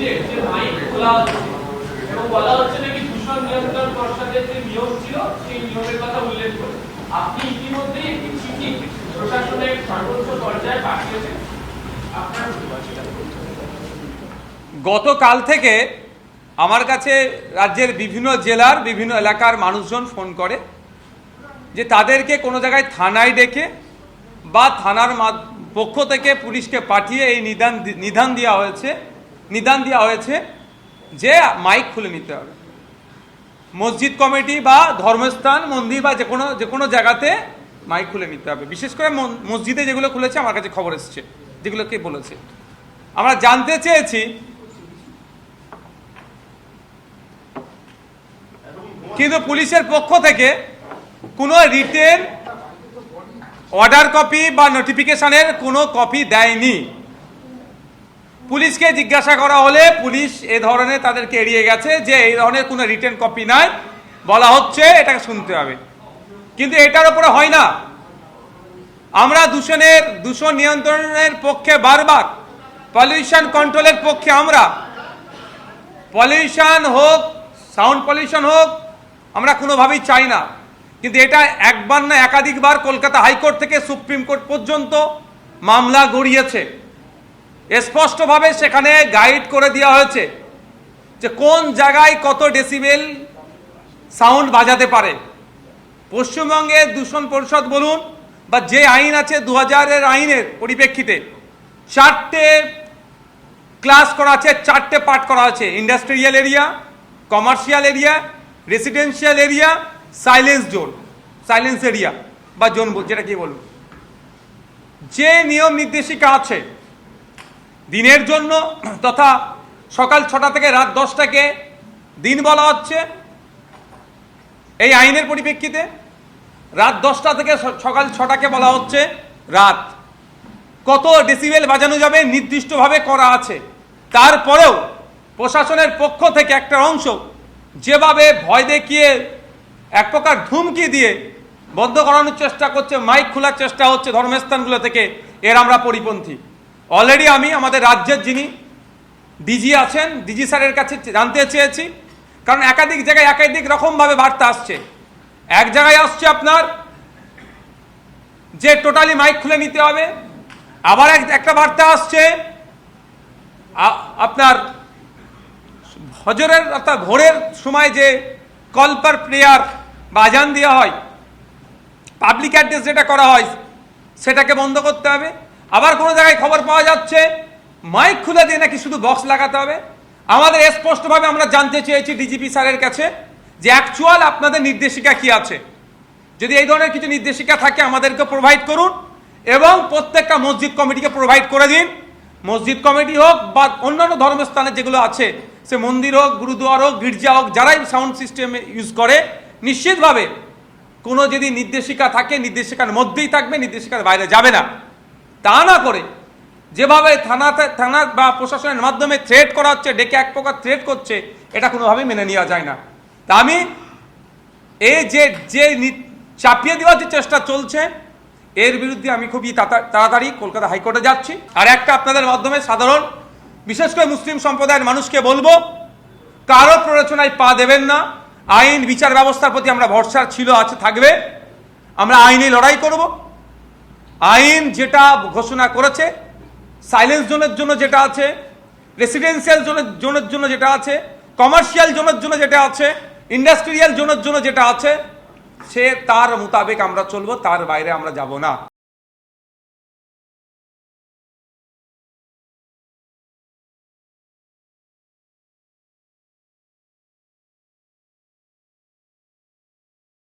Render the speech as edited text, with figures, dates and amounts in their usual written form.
মন্দিরে যে মাইক খোলা হচ্ছে এবং বলা হচ্ছে নাকি দূষণ নিয়ন্ত্রণ পর্ষদের যে নিয়ম ছিল সেই নিয়মের কথা উল্লেখ করে আপনি ইতিমধ্যেই একটি চিঠি প্রশাসনের সর্বোচ্চ পর্যায়ে পাঠিয়েছেন। আপনার গতকাল থেকে আমার কাছে রাজ্যের বিভিন্ন জেলার বিভিন্ন এলাকার মানুষজন ফোন করে যে তাদেরকে কোনো জায়গায় থানায় ডেকে বা থানার পক্ষ থেকে পুলিশকে পাঠিয়ে এই নিদান দেওয়া হয়েছে যে মাইক খুলে নিতে হবে। মসজিদ কমিটি বা ধর্মস্থান মন্দির বা যে কোনো জায়গাতে মাইক খুলে নিতে হবে। বিশেষ করে মসজিদে যেগুলো খুলেছে আমার কাছে খবর এসছে, যেগুলোকে বলেছে। আমরা জানতে চেয়েছি কিন্তু পুলিশের পক্ষ থেকে কোনো রিটেন অর্ডার কপি বা নোটিফিকেশনের কোনো কপি দেয়নি। পুলিশকে জিজ্ঞাসা করা হলে পুলিশ এ ধরনের তাদেরকে এড়িয়ে গেছে যে এই ধরনের কোনো রিটেন কপি নাই, বলা হচ্ছে এটাকে শুনতে হবে। কিন্তু এটার উপরে হয় না। আমরা দূষণ নিয়ন্ত্রণের পক্ষে বারবার, পলিউশন কন্ট্রোলের পক্ষে আমরা, পলিউশন হোক, সাউন্ড পলিউশন হোক, আমরা কোনোভাবেই চাই না। কিন্তু এটা একবার না একাধিকবার কলকাতা হাইকোর্ট থেকে সুপ্রিম কোর্ট পর্যন্ত মামলা গড়িয়েছে। স্পষ্টভাবে সেখানে গাইড করে দেওয়া হয়েছে যে কোন জায়গায় কত ডেসিবেল সাউন্ড বাজাতে পারে। পশ্চিমবঙ্গে দূষণ পরিষদ বলুন বা যে আইন আছে 2000-এর আইনের পরিপ্রেক্ষিতে 4টে ক্লাস করা আছে, 4টে পার্ট করা আছে: industrial area, commercial area, residential area, silence area বা জোন, যেটা কি বলুন। যে নিয়ম নির্দেশিকা আছে দিনের জন্য তথা সকাল 6টা থেকে রাত 10টাকে দিন বলা হচ্ছে এই আইনের পরিপ্রেক্ষিতে, রাত 10টা থেকে সকাল 6টাকে বলা হচ্ছে রাত। কত ডেসিবেল বাজানো যাবে নির্দিষ্টভাবে করা আছে। তারপরেও প্রশাসনের পক্ষ থেকে একটা অংশ যেভাবে ভয় দেখিয়ে এক প্রকার ধুমকি দিয়ে বন্ধ করানোর চেষ্টা করছে, মাইক খোলার চেষ্টা হচ্ছে ধর্মস্থানগুলো থেকে, এর আমরা পরিপন্থী। অলরেডি আমি আমাদের রাজ্যের যিনি ডিজি আছেন, ডিজি স্যারের কাছে জানতে চেয়েছি, কারণ একাধিক জায়গায় একাধিক রকমভাবে বার্তা আসছে। এক জায়গায় আসছে আপনার যে টোটালি মাইক খুলে নিতে হবে, আবার একটা বার্তা আসছে আপনার হজরের অর্থাৎ ভোরের সময় যে কল ফর প্রেয়ার বা আজান দেওয়া হয়, পাবলিক অ্যাড্রেস যেটা করা হয় সেটাকে বন্ধ করতে হবে। আবার কোনো জায়গায় খবর পাওয়া যাচ্ছে মাইক খুলে দিয়ে নাকি শুধু বক্স লাগাতে হবে। আমাদের স্পষ্টভাবে আমরা জানতে চেয়েছি ডিজিপি স্যারের কাছে যে অ্যাকচুয়াল আপনাদের নির্দেশিকা কি আছে। যদি এই ধরনের কিছু নির্দেশিকা থাকে আমাদেরকে প্রোভাইড করুন এবং প্রত্যেকটা মসজিদ কমিটিকে প্রোভাইড করে দিন। মসজিদ কমিটি হোক বা অন্যান্য ধর্মস্থানে যেগুলো আছে, সে মন্দির হোক, গুরুদুয়ার হোক, গির্জা হোক, যারাই সাউন্ড সিস্টেম ইউজ করে, নিশ্চিতভাবে কোনো যদি নির্দেশিকা থাকে নির্দেশিকার মধ্যেই থাকবে, নির্দেশিকার বাইরে যাবে না। তা না করে যেভাবে থানা বা প্রশাসনের মাধ্যমে থ্রেট করা হচ্ছে, ডেকে এক প্রকার থ্রেট করছে, এটা কোনোভাবেই মেনে নেওয়া যায় না। তা আমি এই যে চাপিয়ে দেওয়ার যে চেষ্টা চলছে এর বিরুদ্ধে আমি খুবই তাড়াতাড়ি কলকাতা হাইকোর্টে যাচ্ছি। আর একটা আপনাদের মাধ্যমে সাধারণ বিশেষ করে মুসলিম সম্প্রদায়ের মানুষকে বলবো, কারো প্ররোচনায় পা দেবেন না। আইন বিচার ব্যবস্থার প্রতি আমরা ভরসা ছিল, আছে, থাকবে। আমরা আইনে লড়াই করব। আইন যেটা ঘোষণা করেছে, সাইলেন্স জোনের জন্য যেটা আছে, রেসিডেন্সিয়াল জোনের জন্য যেটা আছে, কমার্শিয়াল জোনের জন্য যেটা আছে, ইন্ডাস্ট্রিয়াল জোনের জন্য যেটা আছে, সে তার মোতাবেক আমরা চলবো, তার বাইরে আমরা যাব না।